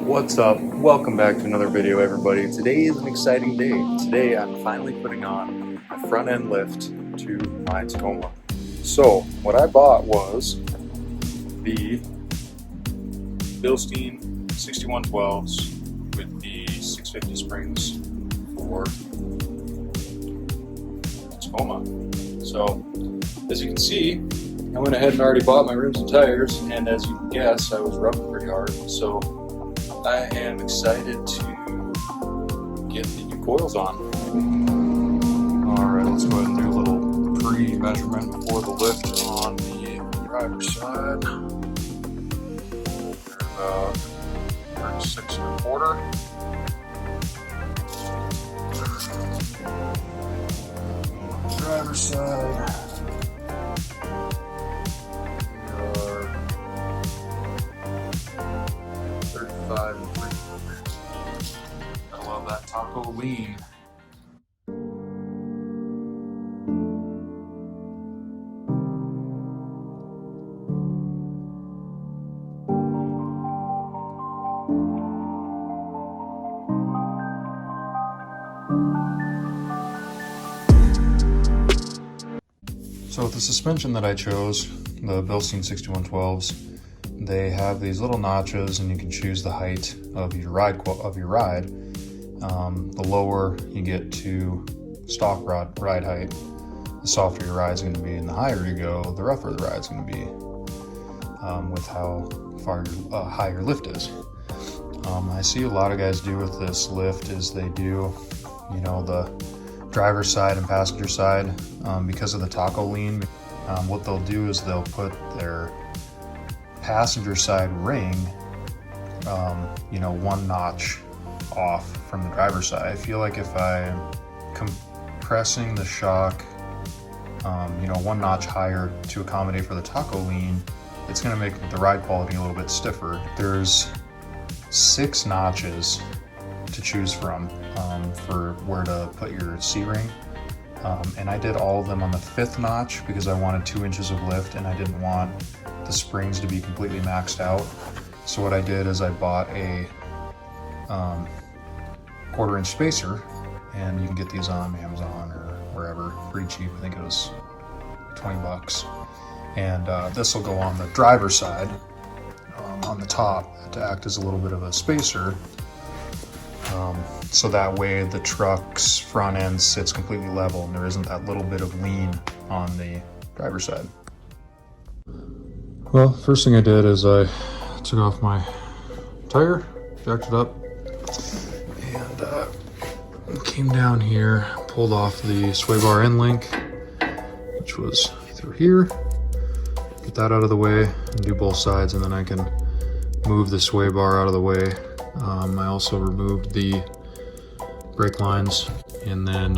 What's up? Welcome back to another video, everybody. Today is an exciting day. Today I'm finally putting on a front end lift to my Tacoma. So what I bought was the Bilstein 6112's with the 650 springs for Tacoma. So as you can see, I went ahead and already bought my rims and tires, and as you can guess, I was rubbing pretty hard. So I am excited to get the new coils on. Alright, let's go ahead and do a little pre-measurement before the lift on the driver's side. They're about 36 1/4. Driver's side. 35 3/4. I love that taco lean. So with the suspension that I chose, the Bilstein 6112's, they have these little notches, and you can choose the height of your ride. The lower you get to stock ride height, the softer your ride is going to be, and the higher you go, the rougher the ride is going to be, with how far high your lift is. I see a lot of guys do with this lift is they do, the driver's side and passenger side, because of the taco lean. What they'll do is they'll put their passenger side ring, one notch off from the driver's side. I feel like if I'm compressing the shock, one notch higher to accommodate for the taco lean, it's going to make the ride quality a little bit stiffer. There's 6 notches to choose from for where to put your C-ring. And I did all of them on the 5th notch because I wanted 2 inches of lift and I didn't want the springs to be completely maxed out. So what I did is I bought a 1/4 inch spacer, and you can get these on Amazon or wherever pretty cheap. I think it was 20 bucks. And this will go on the driver's side on the top to act as a little bit of a spacer. So that way the truck's front end sits completely level and there isn't that little bit of lean on the driver's side. Well, first thing I did is I took off my tire, jacked it up, and came down here, pulled off the sway bar end link, which was through here. Get that out of the way and do both sides, and then I can move the sway bar out of the way. I also removed the brake lines, and then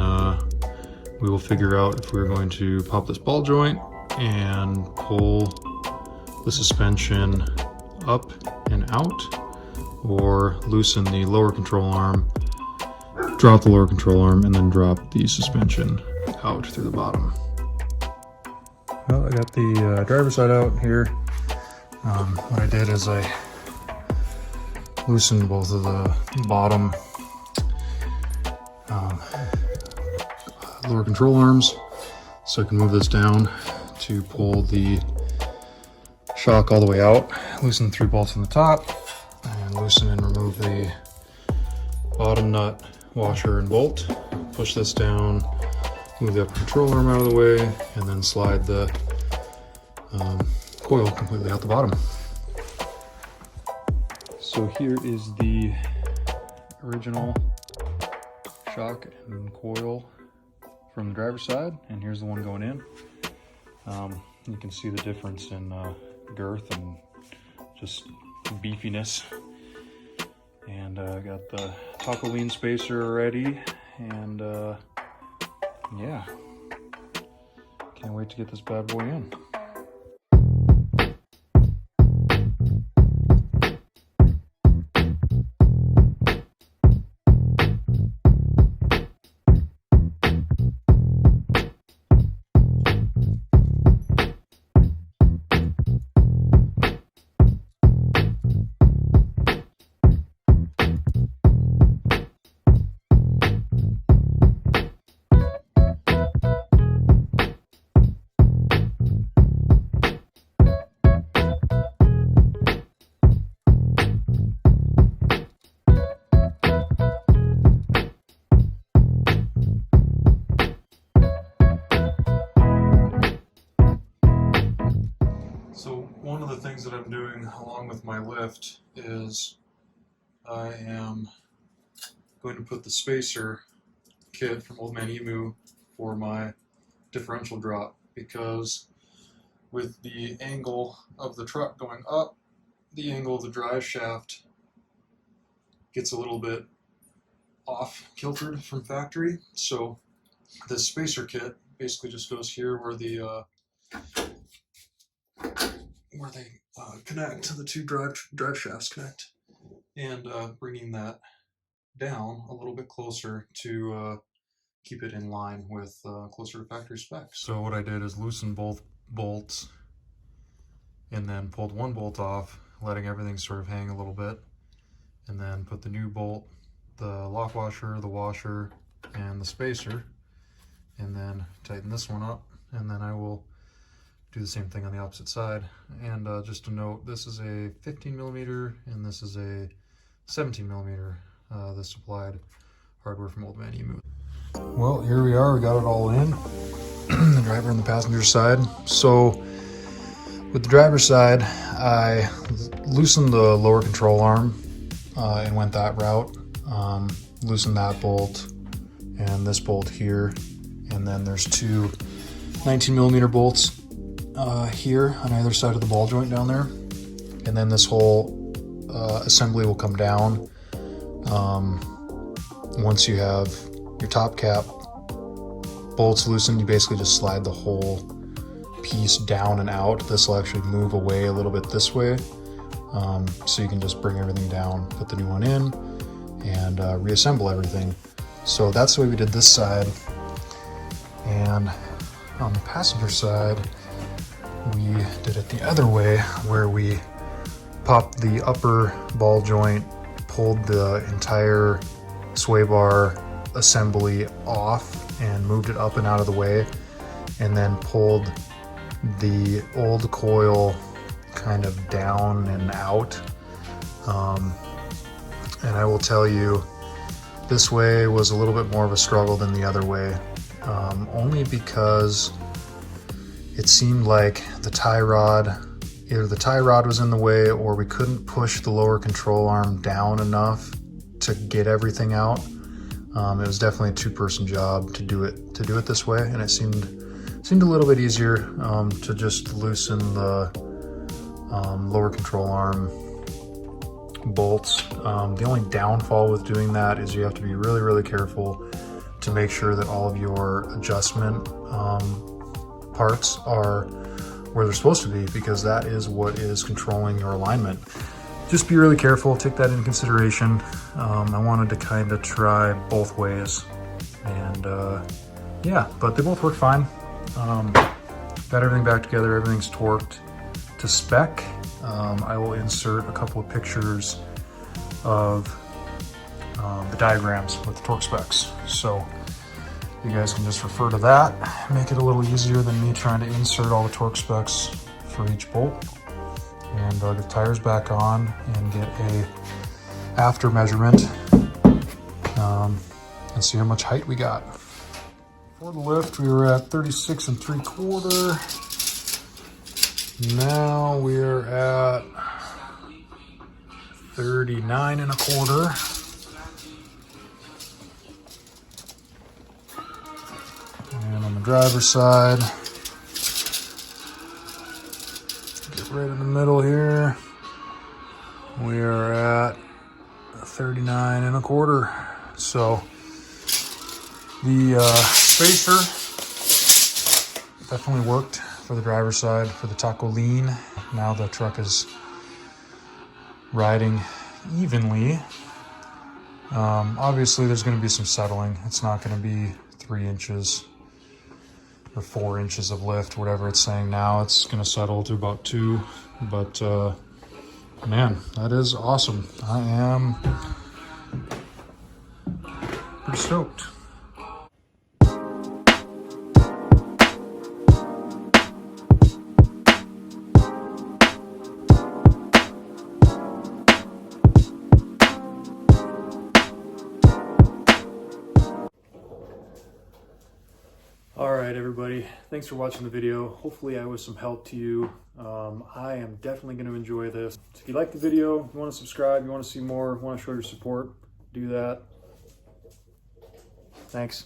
we will figure out if we're going to pop this ball joint and pull the suspension up and out, or loosen the lower control arm, drop the lower control arm, and then drop the suspension out through the bottom. Well, I got the driver's side out here. What I did is I loosened both of the bottom lower control arms so I can move this down to pull the shock all the way out. Loosen the 3 bolts from the top, and loosen and remove the bottom nut, washer, and bolt. Push this down, move the upper control arm out of the way, and then slide the coil completely out the bottom. So here is the original shock and coil from the driver's side, and here's the one going in. You can see the difference in girth and just beefiness. And I got the taco lean spacer already, and yeah, can't wait to get this bad boy in. that I'm doing along with my lift is I am going to put the spacer kit from Old Man Emu for my differential drop, because with the angle of the truck going up, the angle of the drive shaft gets a little bit off kiltered from factory. So this spacer kit basically just goes here where the connect to the two drive shafts connect, and bringing that down a little bit closer to keep it in line with closer to factory specs. So what I did is loosen both bolts and then pulled one bolt off, letting everything sort of hang a little bit, and then put the new bolt, the lock washer, the washer, and the spacer, and then tighten this one up, and then I will do the same thing on the opposite side. And just to note, this is a 15 millimeter and this is a 17 millimeter, the supplied hardware from Old Man Emu. Well, here we are, we got it all in, the driver and the passenger side. So with the driver's side, I loosened the lower control arm and went that route. Loosened that bolt and this bolt here, and then there's two 19 millimeter bolts here on either side of the ball joint down there, and then this whole assembly will come down. Once you have your top cap bolts loosened, you basically just slide the whole piece down and out. This will actually move away a little bit this way, so you can just bring everything down, put the new one in, and reassemble everything. So that's the way we did this side. And on the passenger side, we did it the other way, where we popped the upper ball joint, pulled the entire sway bar assembly off and moved it up and out of the way, and then pulled the old coil kind of down and out. And I will tell you, this way was a little bit more of a struggle than the other way, only because it seemed like the tie rod, either the tie rod was in the way, or we couldn't push the lower control arm down enough to get everything out. It was definitely a two-person job to do it this way, and it seemed a little bit easier to just loosen the lower control arm bolts. The only downfall with doing that is you have to be really, really careful to make sure that all of your adjustment parts are where they're supposed to be, because that is what is controlling your alignment. Just be really careful, take that into consideration. I wanted to kind of try both ways, and yeah, but they both work fine. Got everything back together, everything's torqued to spec. I will insert a couple of pictures of the diagrams with the torque specs, so you guys can just refer to that. Make it a little easier than me trying to insert all the torque specs for each bolt. And get the tires back on and get a after measurement and see how much height we got. For the lift, we were at 36 3/4. Now we're at 39 1/4. And on the driver's side, get right in the middle here, we are at 39 1/4. So the spacer definitely worked for the driver's side for the taco lean. Now the truck is riding evenly. Obviously there's going to be some settling. It's not going to be 3 inches or 4 inches of lift, whatever it's saying now. It's going to settle to about 2, but man, that is awesome. I am pretty stoked. All right. right, everybody. Thanks for watching the video. Hopefully I was some help to you. I am definitely going to enjoy this. So if you like the video, you want to subscribe, you want to see more, you want to show your support, do that. Thanks.